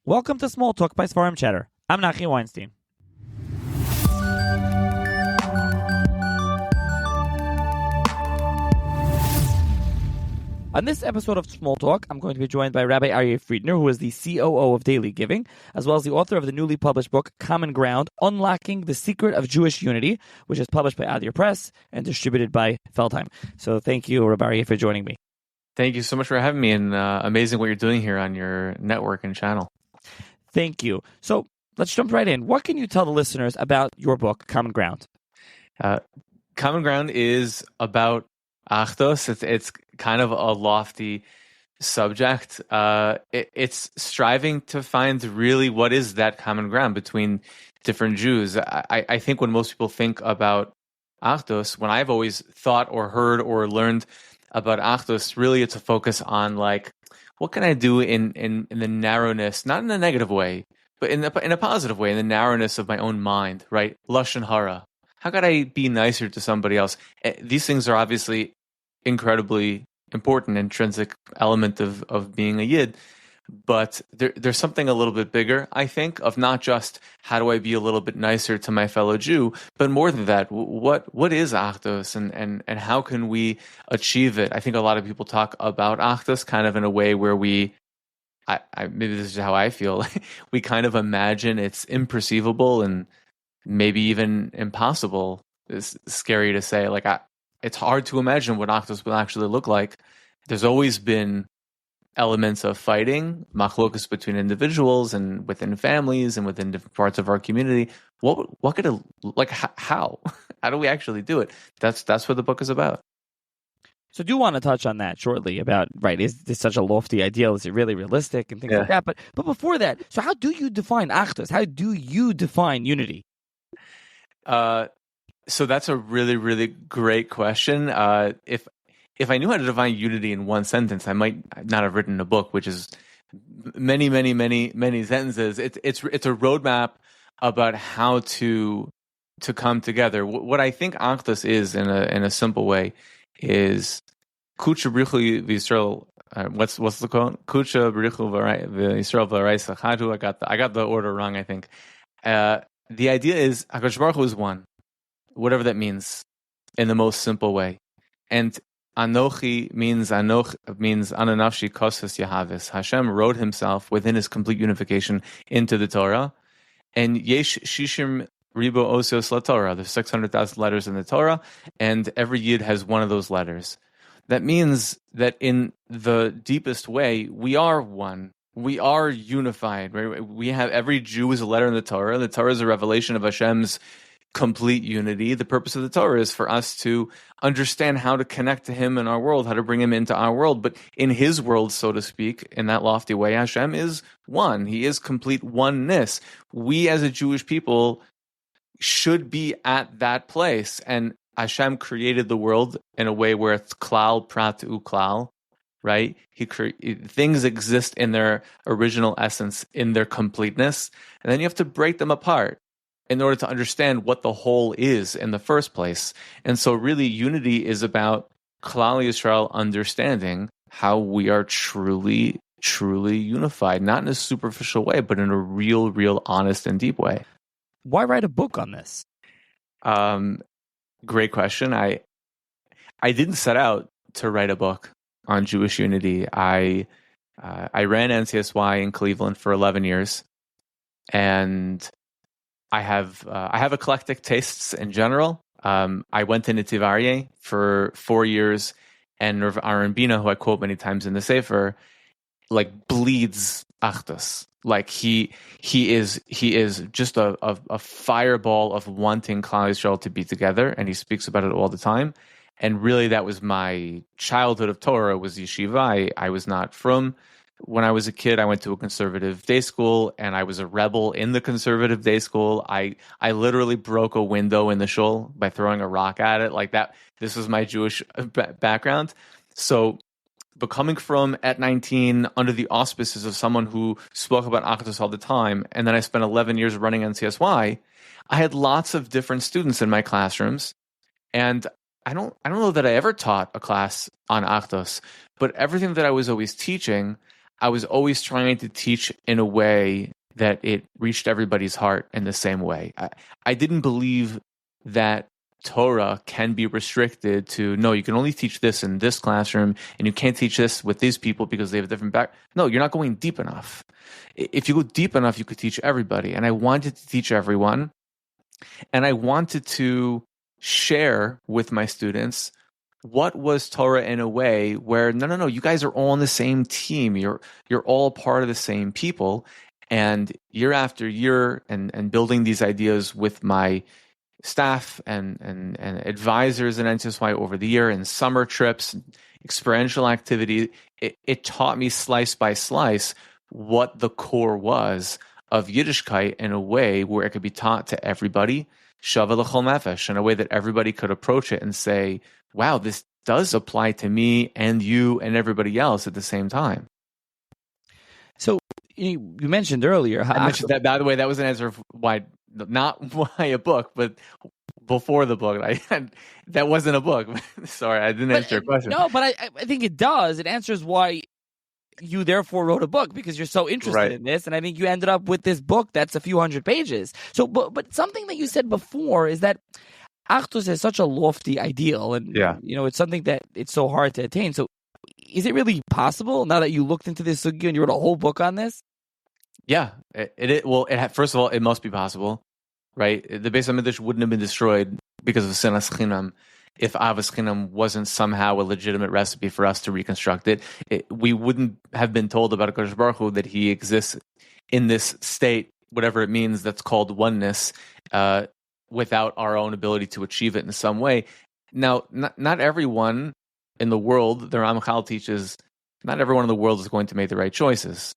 Welcome to SmallTalk by Sfarim Chatter. I'm Nachi Weinstein. On this episode of SmallTalk, I'm going to be joined by Rabbi Arieh Friedner, who is the COO of Daily Giving, as well as the author of the newly published book, Common Ground, Unlocking the Secret of Jewish Unity, which is published by Arieh Press and distributed by Feldheim. So thank you, Rabbi Arieh, for joining me. Thank you so much for having me, and amazing what you're doing here on your network and channel. Thank you. So let's jump right in. What can you tell the listeners about your book, Common Ground? Common Ground is about Achdos. It's kind of a lofty subject. It's striving to find really what is that common ground between different Jews. I think when most people think about Achdos, when I've always thought or heard or learned about Achdos, really it's a focus on like, what can I do in the narrowness, not in a negative way, but in a positive way, in the narrowness of my own mind, right? Lashon hara. How could I be nicer to somebody else? These things are obviously incredibly important, intrinsic element of being a Yid, but there's something a little bit bigger, I think, of not just how do I be a little bit nicer to my fellow Jew, but more than that, what is Achdos and how can we achieve it? I think a lot of people talk about Achdos kind of in a way where maybe this is how I feel, we kind of imagine it's imperceivable and maybe even impossible. It's scary to say, like, it's hard to imagine what Achdos will actually look like. There's always been elements of fighting, machlokas between individuals and within families and within different parts of our community. What could it like? How do we actually do it? That's what the book is about. So I do want to touch on that shortly about, right, is this such a lofty ideal? Is it really realistic and things like that? But before that, so how do you define Achdos? How do you define unity? So that's a really, really great question. If I knew how to define unity in one sentence, I might not have written a book, which is many, many, many, many sentences. It's a roadmap about how to come together. What I think Achdos is in a simple way is Kucha B'richu V'Yisrael. What's the quote? Kucha B'richu V'Yisrael V'Areisa Chadu. I got the order wrong, I think. The idea is HaKadosh Baruch Hu is one, whatever that means, in the most simple way. And Anochi means Ananafshi Kosas Yahavis. Hashem wrote himself within his complete unification into the Torah. And Yesh Shishim Ribo Osios La Torah. There's 600,000 letters in the Torah, and every Yid has one of those letters. That means that in the deepest way, we are one. We are unified. Right? We have every Jew is a letter in the Torah. The Torah is a revelation of Hashem's complete unity. The purpose of the Torah is for us to understand how to connect to Him in our world, how to bring Him into our world. But in His world, so to speak, in that lofty way, Hashem is one. He is complete oneness. We as a Jewish people should be at that place. And Hashem created the world in a way where it's klal prat uklal, right? Things exist in their original essence, in their completeness, and then you have to break them apart in order to understand what the whole is in the first place. And so really unity is about Klal Yisrael understanding how we are truly, truly unified, not in a superficial way, but in a real, real honest and deep way. Why write a book on this? Great question. I didn't set out to write a book on Jewish unity. I ran NCSY in Cleveland for 11 years, and I have eclectic tastes in general. I went to Nitziv Arieh for 4 years, and Rav Aaron Bina, who I quote many times in the Sefer, like bleeds Achdos. Like he is just a fireball of wanting Klal Yisrael to be together, and he speaks about it all the time. And really, that was my childhood of Torah, was yeshiva. I was not from. When I was a kid, I went to a conservative day school, and I was a rebel in the conservative day school. I literally broke a window in the shul by throwing a rock at it, like that. This was my Jewish background. So, but coming from at 19 under the auspices of someone who spoke about Achdos all the time, and then I spent 11 years running NCSY, I had lots of different students in my classrooms, and I don't know that I ever taught a class on Achdos, but everything that I was always teaching, I was always trying to teach in a way that it reached everybody's heart in the same way. I didn't believe that Torah can be restricted to, no, you can only teach this in this classroom and you can't teach this with these people because they have a different back. No, you're not going deep enough. If you go deep enough, you could teach everybody. And I wanted to teach everyone. And I wanted to share with my students what was Torah in a way where, no, you guys are all on the same team. You're all part of the same people. And year after year and building these ideas with my staff and advisors and NCSY over the year and summer trips, experiential activity, it taught me slice by slice what the core was of Yiddishkeit in a way where it could be taught to everybody, shava l'chol nefesh, in a way that everybody could approach it and say, wow, this does apply to me and you and everybody else at the same time. So you mentioned earlier how I mentioned that, by the way, that was an answer of why, not why a book, but before the book. That wasn't a book. Sorry, I didn't answer your question. No, but I think it does. It answers why you therefore wrote a book, because you're so interested in this. And I think you ended up with this book that's a few hundred pages. So, but something that you said before is that Achdus is such a lofty ideal, and it's something that it's so hard to attain. So is it really possible now that you looked into this sugya and you wrote a whole book on this? Yeah, first of all, it must be possible, right? The Beis HaMikdash wouldn't have been destroyed because of Sinas Chinam if Avos Chinam wasn't somehow a legitimate recipe for us to reconstruct it. We wouldn't have been told about HaKadosh Baruch Hu that he exists in this state, whatever it means, that's called oneness, without our own ability to achieve it in some way. Now, not everyone in the world, the Ramchal teaches, not everyone in the world is going to make the right choices.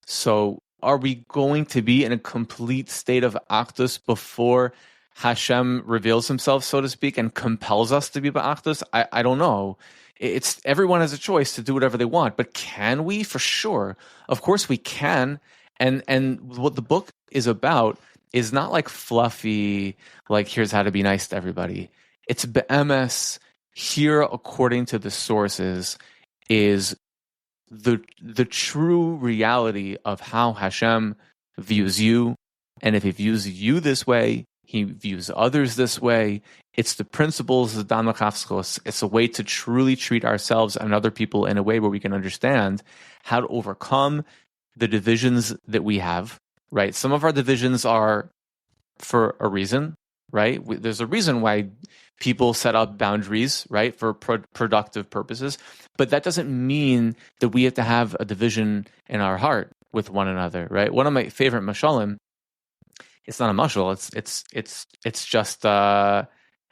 So are we going to be in a complete state of Achdus before Hashem reveals himself, so to speak, and compels us to be Ba'achdus? I don't know. It's everyone has a choice to do whatever they want, but can we? For sure. Of course we can. And what the book is about is not like fluffy, like here's how to be nice to everybody. It's be'emes, here according to the sources is the true reality of how Hashem views you. And if he views you this way, he views others this way. It's the principles of Dan L'Chafschos. It's a way to truly treat ourselves and other people in a way where we can understand how to overcome the divisions that we have, right? Some of our divisions are for a reason, right? There's a reason why people set up boundaries, right, for productive purposes. But that doesn't mean that we have to have a division in our heart with one another, right? One of my favorite mashalim, it's not a mashal, it's just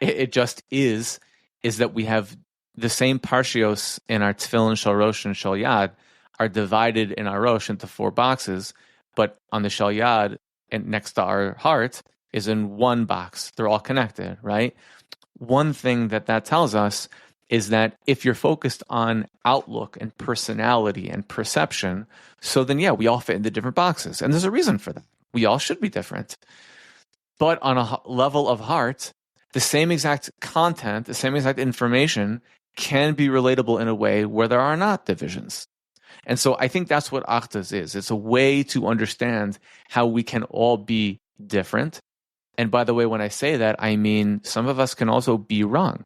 it just is that we have the same parshios in our tefillin, shal rosh, and shal yad are divided in our rosh into 4 boxes, but on the shal yad and next to our heart is in one box. They're all connected, right? One thing that tells us is that if you're focused on outlook and personality and perception, so then, we all fit into different boxes. And there's a reason for that. We all should be different. But on a level of heart, the same exact content, the same exact information can be relatable in a way where there are not divisions. And so I think that's what Achdus is. It's a way to understand how we can all be different. And by the way, when I say that, I mean some of us can also be wrong,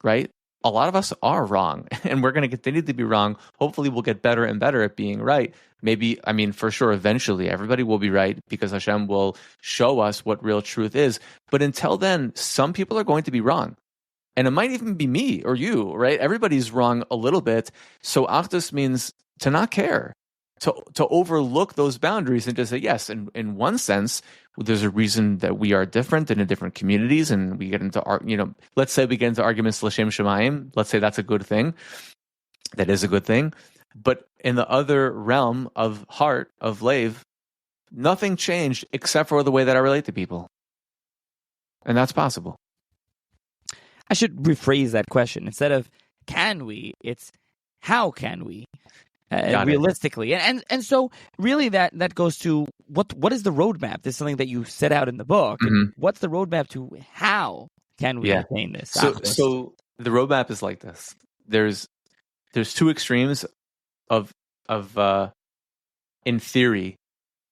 right? A lot of us are wrong, and we're going to continue to be wrong. Hopefully, we'll get better and better at being right. Maybe, for sure, eventually, everybody will be right because Hashem will show us what real truth is. But until then, some people are going to be wrong. And it might even be me or you, right? Everybody's wrong a little bit. So Achdus means to not care, to overlook those boundaries and to say, yes, in one sense, there's a reason that we are different and in different communities, and we get into, let's say we get into arguments l'shem shamayim. Let's say that's a good thing. That is a good thing. But in the other realm of heart, of Lev, nothing changed except for the way that I relate to people. And that's possible. I should rephrase that question. Instead of can we, it's how can we? Realistically. And so really that goes to what is the roadmap? This is something that you set out in the book. Mm-hmm. What's the roadmap to how can we attain this? So the roadmap is like this. There's 2 extremes of in theory,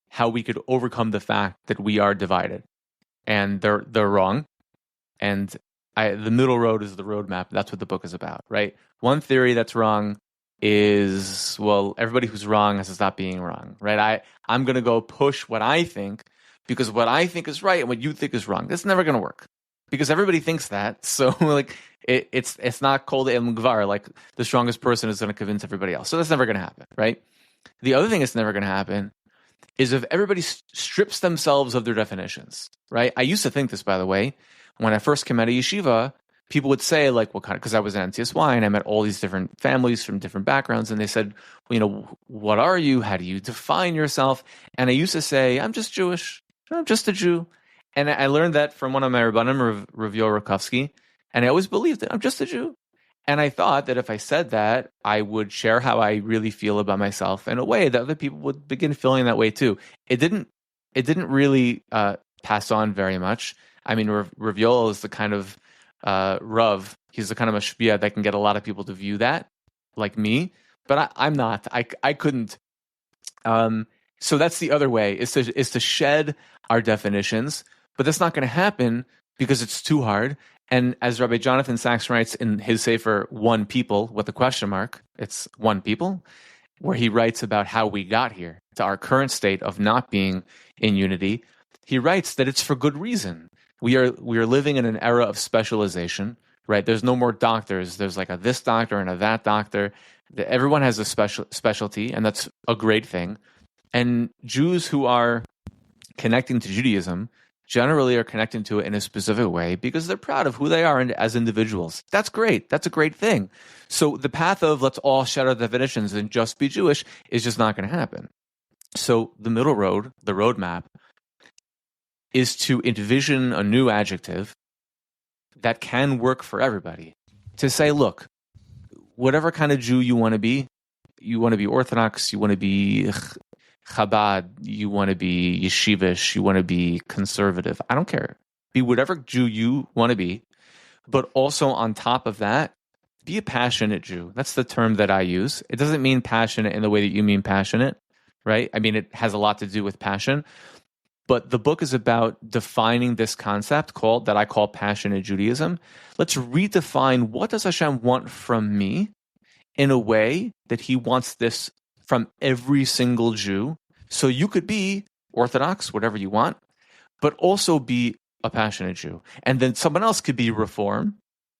how we could overcome the fact that we are divided, and they're wrong. And the middle road is the roadmap. That's what the book is about, right? One theory that's wrong is, well, everybody who's wrong has to stop being wrong, right? I'm going to go push what I think because what I think is right and what you think is wrong. That's never going to work because everybody thinks that. So like it's not kol el gvar, like the strongest person is going to convince everybody else. So that's never going to happen, right? The other thing that's never going to happen is if everybody strips themselves of their definitions, right? I used to think this, by the way, when I first came out of yeshiva, people would say, like, what kind of, because I was at NCSY and I met all these different families from different backgrounds, and they said, well, what are you? How do you define yourself? And I used to say, I'm just Jewish. I'm just a Jew. And I learned that from one of my Rabbanim, Rav Yoel Rakowski, and I always believed it. I'm just a Jew. And I thought that if I said that, I would share how I really feel about myself in a way that other people would begin feeling that way too. It didn't really pass on very much. I mean, Rav Yoel is the kind of Rav. He's the kind of mashpia that can get a lot of people to view that, like me. But I'm not. I couldn't. So that's the other way: is to shed our definitions. But that's not going to happen because it's too hard. And as Rabbi Jonathan Sachs writes in his sefer "One People" with a question mark, it's one people, where he writes about how we got here to our current state of not being in unity. He writes that it's for good reason. We are living in an era of specialization, right? There's no more doctors. There's like a this doctor and a that doctor. Everyone has a specialty, and that's a great thing. And Jews who are connecting to Judaism generally are connecting to it in a specific way because they're proud of who they are as individuals. That's great. That's a great thing. So the path of let's all shed our definitions and just be Jewish is just not going to happen. So the middle road, the roadmap, is to envision a new adjective that can work for everybody. To say, look, whatever kind of Jew you want to be Orthodox, you want to be Chabad, you want to be yeshivish, you want to be conservative. I don't care. Be whatever Jew you want to be, but also on top of that, be a passionate Jew. That's the term that I use. It doesn't mean passionate in the way that you mean passionate, right? I mean, it has a lot to do with passion, but the book is about defining this concept that I call passionate Judaism. Let's redefine what does Hashem want from me in a way that he wants this from every single Jew. So you could be Orthodox, whatever you want, but also be a passionate Jew. And then someone else could be Reform,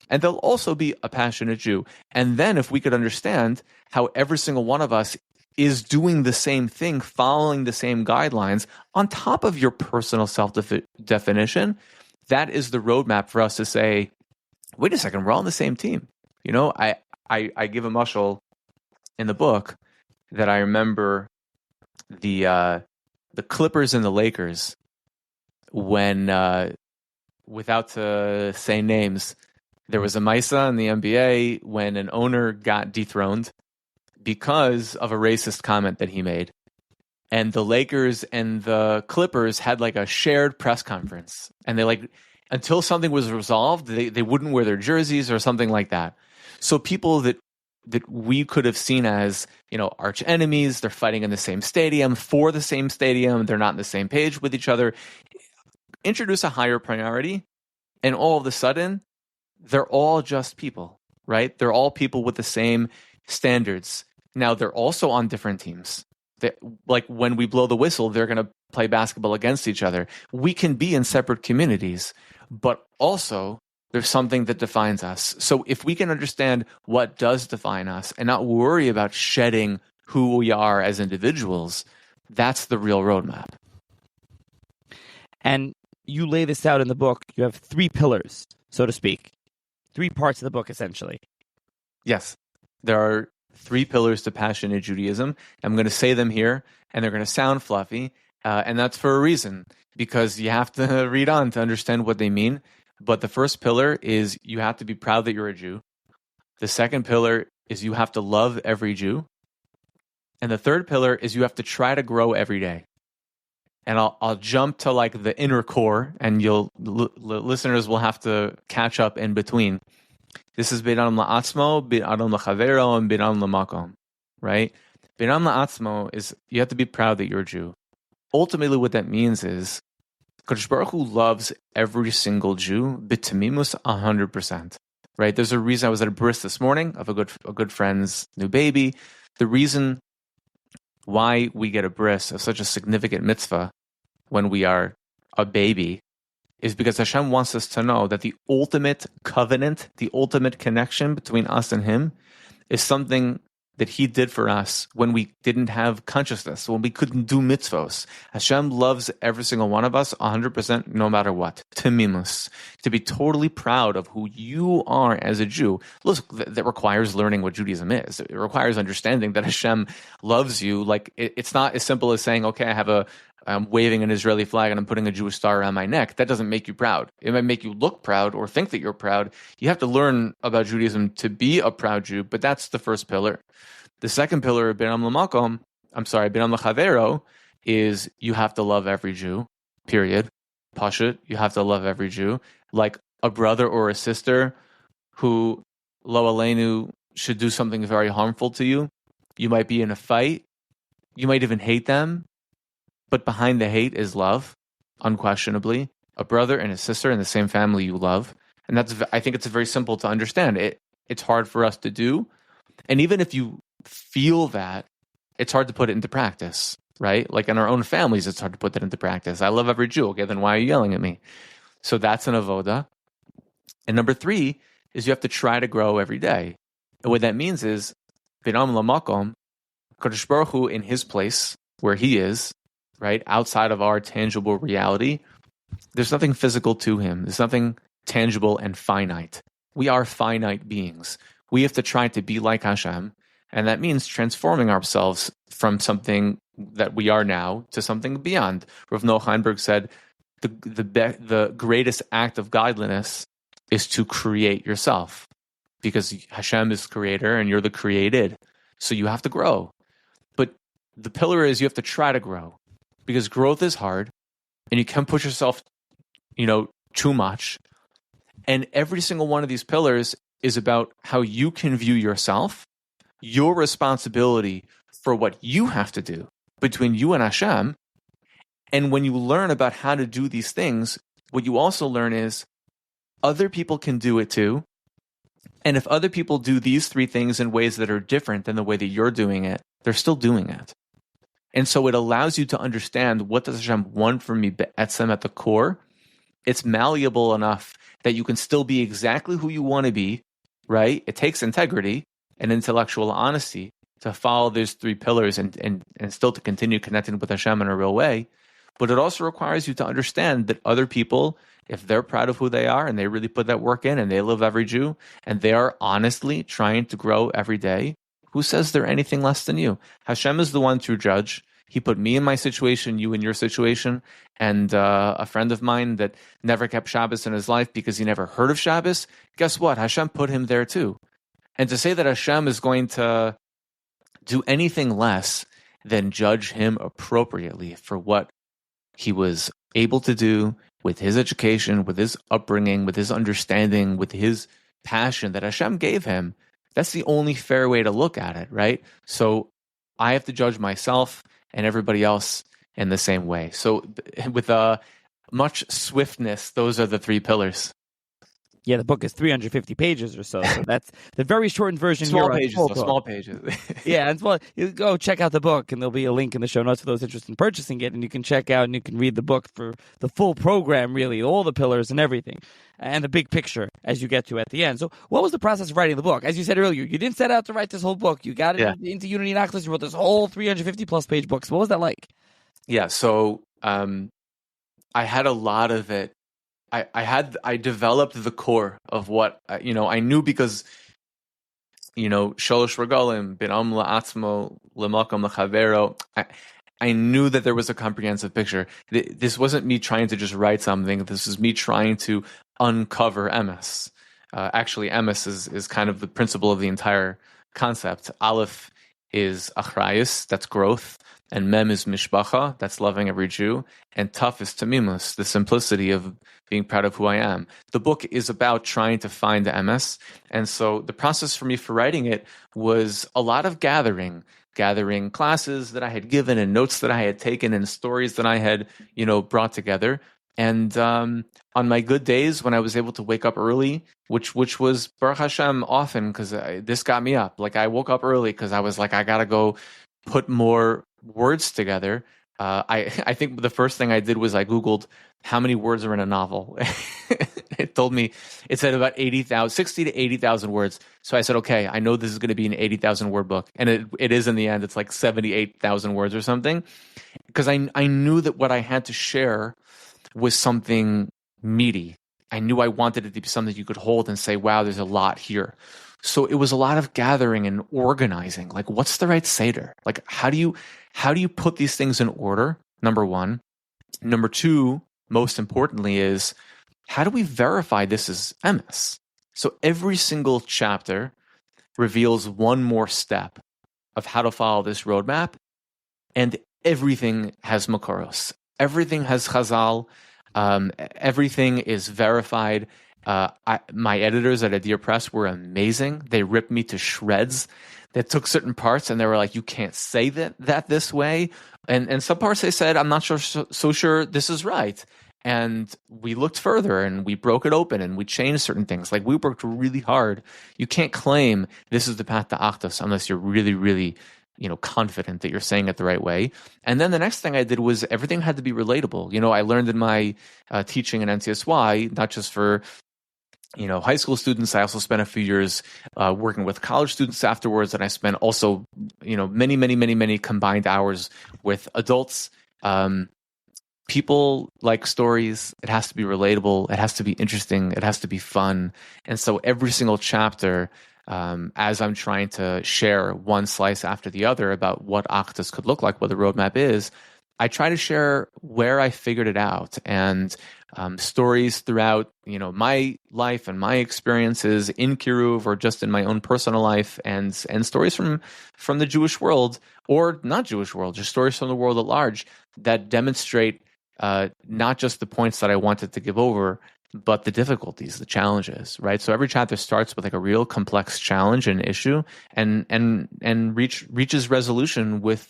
and they'll also be a passionate Jew. And then if we could understand how every single one of us is doing the same thing, following the same guidelines, on top of your personal self-definition, that is the roadmap for us to say, wait a second, we're all on the same team. I give a mashal in the book that I remember the Clippers and the Lakers when, without to say names, there was a Maisa in the NBA when an owner got dethroned because of a racist comment that he made. And the Lakers and the Clippers had like a shared press conference. And they until something was resolved, they wouldn't wear their jerseys or something like that. So people that we could have seen as, arch enemies, they're fighting in the same stadium, for the same stadium, they're not on the same page with each other. Introduce a higher priority, and all of a sudden, they're all just people, right? They're all people with the same standards. Now, they're also on different teams. Like when we blow the whistle, they're going to play basketball against each other. We can be in separate communities, but also there's something that defines us. So if we can understand what does define us and not worry about shedding who we are as individuals, that's the real roadmap. And you lay this out in the book. You have 3 pillars, so to speak. 3 parts of the book, essentially. Yes. There are 3 pillars to passionate Judaism. I'm going to say them here, and they're going to sound fluffy, and that's for a reason, because you have to read on to understand what they mean. But the first pillar is you have to be proud that you're a Jew. The second pillar is you have to love every Jew. And the third pillar is you have to try to grow every day. And I'll jump to like the inner core, and listeners will have to catch up in between. This is Bein Adam La'atzmo, Bein Adam L'Chavero, and Bein Adam L'Makom, right? Binam la'atzmo is you have to be proud that you're a Jew. Ultimately, what that means is Kadosh Baruch Hu loves every single Jew, bitamimus 100%. Right? There's a reason. I was at a bris this morning of a good friend's new baby. The reason why we get a bris of such a significant mitzvah when we are a baby is because Hashem wants us to know that the ultimate covenant, the ultimate connection between us and Him is something that He did for us when we didn't have consciousness, when we couldn't do mitzvos. Hashem loves every single one of us 100% no matter what. Temimus. To be totally proud of who you are as a Jew. Look, that requires learning what Judaism is. It requires understanding that Hashem loves you. Like, it's not as simple as saying, okay, I'm waving an Israeli flag and I'm putting a Jewish star around my neck. That doesn't make you proud. It might make you look proud or think that you're proud. You have to learn about Judaism to be a proud Jew, but that's the first pillar. The second pillar, Binam L'Chavero, is you have to love every Jew, period. Pashut, you have to love every Jew. Like a brother or a sister who, lo aleinu, should do something very harmful to you. You might be in a fight. You might even hate them. But behind the hate is love, unquestionably. A brother and a sister in the same family you love. And I think it's very simple to understand. It's hard for us to do. And even if you feel that, it's hard to put it into practice, right? Like in our own families, it's hard to put that into practice. I love every Jew. Okay, then why are you yelling at me? So that's an avoda. And number 3 is you have to try to grow every day. And what that means is, Binam Lamakom, Kadosh Baruch Hu in His place, where He is, right, outside of our tangible reality, there's nothing physical to Him. There's nothing tangible and finite. We are finite beings. We have to try to be like Hashem, and that means transforming ourselves from something that we are now to something beyond. Rav Noah Heinberg said, the greatest act of godliness is to create yourself, because Hashem is creator and you're the created. So you have to grow. But the pillar is you have to try to grow, because growth is hard and you can't push yourself, too much. And every single one of these pillars is about how you can view yourself, your responsibility for what you have to do between you and Hashem. And when you learn about how to do these things, what you also learn is other people can do it too. And if other people do these 3 things in ways that are different than the way that you're doing it, they're still doing it. And so it allows you to understand, what does Hashem want from me be'etzem at the core? It's malleable enough that you can still be exactly who you want to be, right? It takes integrity and intellectual honesty to follow those 3 pillars and still to continue connecting with Hashem in a real way. But it also requires you to understand that other people, if they're proud of who they are and they really put that work in and they love every Jew and they are honestly trying to grow every day, who says they're anything less than you? Hashem is the one true judge. He put me in my situation, you in your situation, and a friend of mine that never kept Shabbos in his life because he never heard of Shabbos. Guess what? Hashem put him there too. And to say that Hashem is going to do anything less than judge him appropriately for what he was able to do with his education, with his upbringing, with his understanding, with his passion that Hashem gave him, that's the only fair way to look at it, right? So I have to judge myself and everybody else in the same way. So with much swiftness, those are the 3 pillars. Yeah, the book is 350 pages or so. So that's the very shortened version. Small here pages, on small pages. Yeah, and you go check out the book, and there'll be a link in the show notes for those interested in purchasing it, and you can check out and you can read the book for the full program, really, all the pillars and everything, and the big picture as you get to at the end. So what was the process of writing the book? As you said earlier, you didn't set out to write this whole book. You got it into Unity Nachlas. You wrote this whole 350-plus page book. So what was that like? Yeah, so I had a lot of it. I developed the core of what I knew, because Sholosh Regalim, Binam La'atzmo, L'Makam L'Chavero. I knew that there was a comprehensive picture. This wasn't me trying to just write something. This is me trying to uncover emes. Actually, emes is kind of the principle of the entire concept. Aleph is achrayus, that's growth. And mem is mishpacha, that's loving every Jew. And taf is tamimus, the simplicity of being proud of who I am. The book is about trying to find the emes. And so the process for me for writing it was a lot of gathering. gathering classes that I had given and notes that I had taken and stories that I had, brought together. And on my good days, when I was able to wake up early, which was Baruch Hashem often, because this got me up. Like I woke up early because I was like, I gotta go put more words together. I think the first thing I did was I Googled how many words are in a novel. It said about 60 to 80,000 words. So I said, okay, I know this is going to be an 80,000 word book. And it is in the end, it's like 78,000 words or something. Because I knew that what I had to share was something meaty. I knew I wanted it to be something you could hold and say, wow, there's a lot here. So it was a lot of gathering and organizing. Like, what's the right Seder? Like, how do you put these things in order? Number one. Number two, most importantly, is how do we verify this is emes? So every single chapter reveals one more step of how to follow this roadmap, and everything has makoros. Everything has chazal. Everything is verified. My editors at Arieh Press were amazing. They ripped me to shreds. They took certain parts and they were like, you can't say that this way. And some parts they said, I'm not so sure this is right. And we looked further and we broke it open and we changed certain things. Like we worked really hard. You can't claim this is the path to Achdus unless you're really, really, confident that you're saying it the right way. And then the next thing I did was everything had to be relatable. I learned in my teaching in NCSY, not just for high school students. I also spent a few years working with college students afterwards, and I spent also, many, many, many, many combined hours with adults. People like stories. It has to be relatable. It has to be interesting. It has to be fun. And so every single chapter, as I'm trying to share one slice after the other about what Achdus could look like, what the roadmap is, I try to share where I figured it out and stories throughout, my life and my experiences in Kiruv or just in my own personal life, and stories from the Jewish world or not Jewish world, just stories from the world at large that demonstrate not just the points that I wanted to give over, but the difficulties, the challenges, right? So every chapter starts with like a real complex challenge and issue, and reaches resolution with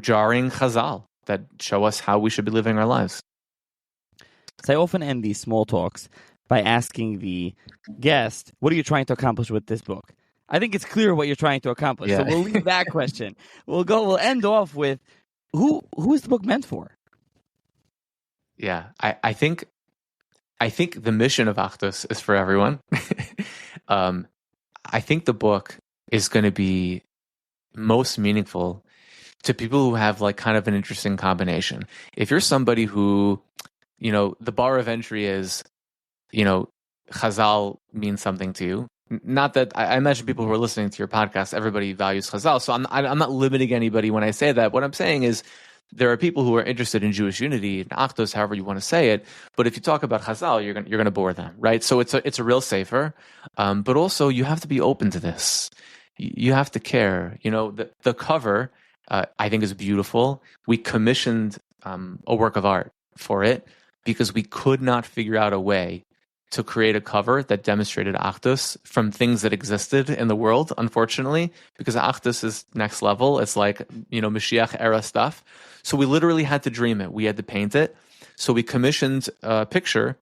jarring chazal that show us how we should be living our lives. So I often end these small talks by asking the guest, what are you trying to accomplish with this book? I think it's clear what you're trying to accomplish. Yeah. So we'll leave that question. We'll end off with who is the book meant for? Yeah, I think the mission of Achdus is for everyone. I think the book is going to be most meaningful to people who have like kind of an interesting combination. If you're somebody who, the bar of entry is, Chazal means something to you. Not that I imagine people who are listening to your podcast, everybody values Chazal. So I'm not limiting anybody when I say that. What I'm saying is there are people who are interested in Jewish unity, in Achdus, however you want to say it. But if you talk about Chazal, you're going to bore them, right? So it's a real safer. But also you have to be open to this. You have to care. The cover, I think, is beautiful. We commissioned a work of art for it because we could not figure out a way to create a cover that demonstrated Achdus from things that existed in the world, unfortunately, because Achdus is next level. It's like, Mashiach era stuff. So we literally had to dream it. We had to paint it. So we commissioned a picture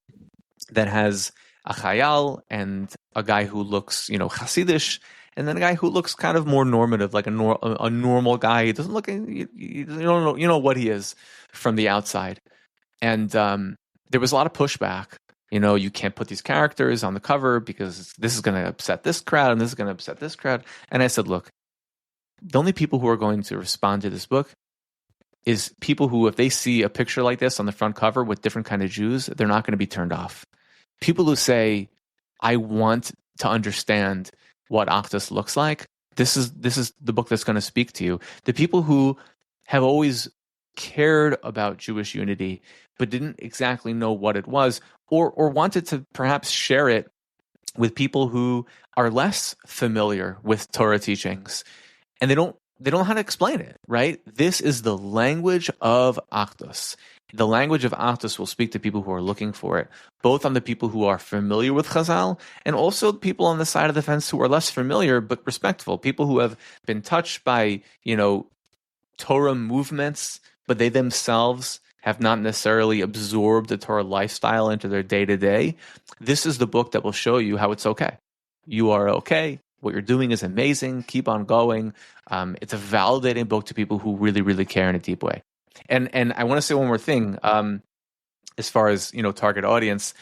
that has a chayal and a guy who looks, Hasidish, and then a guy who looks kind of more normative, like a normal guy. He doesn't look, you don't know what he is from the outside. And there was a lot of pushback. You can't put these characters on the cover because this is going to upset this crowd and this is going to upset this crowd. And I said, look, the only people who are going to respond to this book is people who, if they see a picture like this on the front cover with different kind of Jews, they're not going to be turned off. People who say, I want to understand what Achdus looks like, this is the book that's going to speak to you. The people who have always cared about Jewish unity but didn't exactly know what it was, or wanted to perhaps share it with people who are less familiar with Torah teachings, and they don't know how to explain it, right? This is the language of Achdus. The language of Achdus will speak to people who are looking for it, both on the people who are familiar with Chazal and also people on the side of the fence who are less familiar but respectful, people who have been touched by, Torah movements, but they themselves have not necessarily absorbed the Torah lifestyle into their day-to-day. This is the book that will show you how it's okay. You are okay. What you're doing is amazing. Keep on going. It's a validating book to people who really, really care in a deep way. And I want to say one more thing. As far as target audience,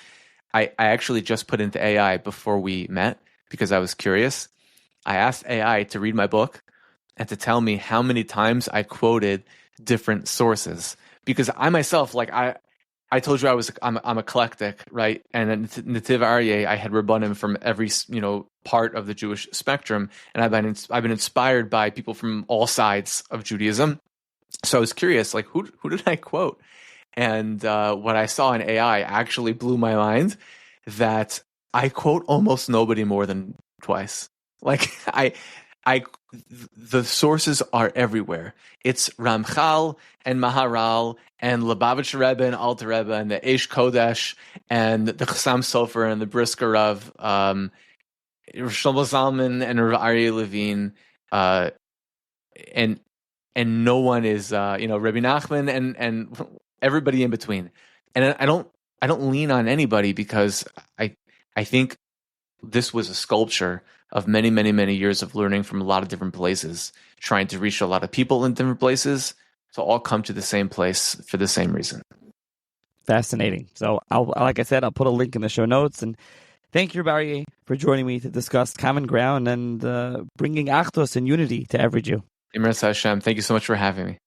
I actually just put into AI before we met because I was curious. I asked AI to read my book and to tell me how many times I quoted different sources, because I myself, I told you I'm eclectic, right? And at Nativ Arieh, I had Rabbanim from every part of the Jewish spectrum, and I've been inspired by people from all sides of Judaism. So I was curious, who did I quote? And what I saw in AI actually blew my mind, that I quote almost nobody more than twice. The sources are everywhere. It's Ramchal and Maharal and Lubavitch Rebbe and Alter Rebbe and the Eish Kodesh and the Chassam Sofer and the Brisker Rav, Shlomo Zalman and Rav Arieh Levine, and no one is Rabbi Nachman and everybody in between. And I don't lean on anybody, because I think this was a sculpture of many, many, many years of learning from a lot of different places, trying to reach a lot of people in different places to all come to the same place for the same reason. Fascinating. So, like I said, I'll put a link in the show notes. And thank you, Arieh, for joining me to discuss common ground and bringing Achdus and unity to every Jew. Imran Hashem, thank you so much for having me.